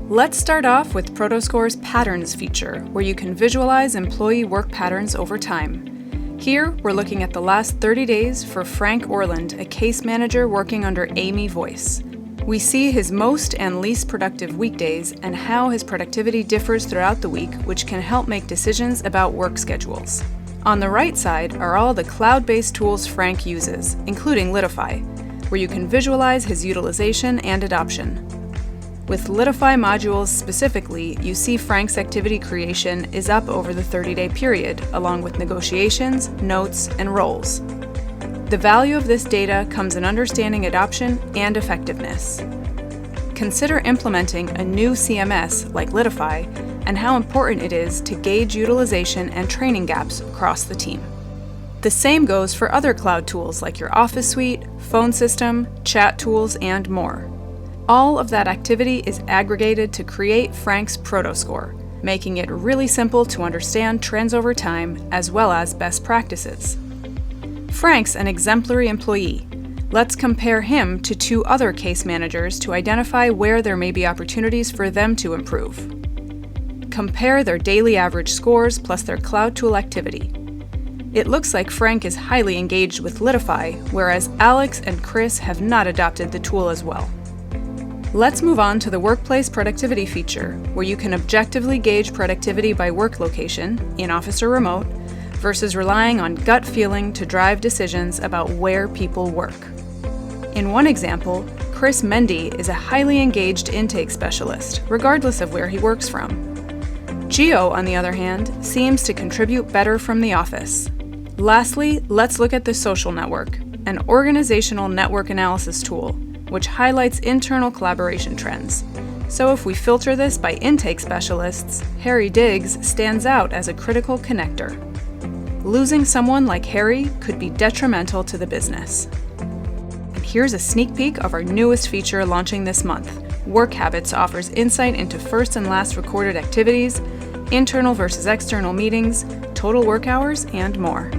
Let's start off with Prodoscore's Patterns feature, where you can visualize employee work patterns over time. Here, we're looking at the last 30 days for Frank Orland, a case manager working under Amy Voice. We see his most and least productive weekdays and how his productivity differs throughout the week, which can help make decisions about work schedules. On the right side are all the cloud-based tools Frank uses, including Litify, where you can visualize his utilization and adoption. With Litify modules specifically, you see Frank's activity creation is up over the 30-day period, along with negotiations, notes, and roles. The value of this data comes in understanding adoption and effectiveness. Consider implementing a new CMS like Litify and how important it is to gauge utilization and training gaps across the team. The same goes for other cloud tools like your Office suite, phone system, chat tools, and more. All of that activity is aggregated to create Frank's Prodoscore, making it really simple to understand trends over time as well as best practices. Frank's an exemplary employee. Let's compare him to two other case managers to identify where there may be opportunities for them to improve. Compare their daily average scores plus their cloud tool activity. It looks like Frank is highly engaged with Litify, whereas Alex and Chris have not adopted the tool as well. Let's move on to the Workplace Productivity feature, where you can objectively gauge productivity by work location, in-office or remote, versus relying on gut feeling to drive decisions about where people work. In one example, Chris Mendy is a highly engaged intake specialist, regardless of where he works from. Gio, on the other hand, seems to contribute better from the office. Lastly, let's look at the Social Network, an organizational network analysis tool, which highlights internal collaboration trends. So if we filter this by intake specialists, Harry Diggs stands out as a critical connector. Losing someone like Harry could be detrimental to the business. And here's a sneak peek of our newest feature launching this month. Work Habits offers insight into first and last recorded activities, internal versus external meetings, total work hours, and more.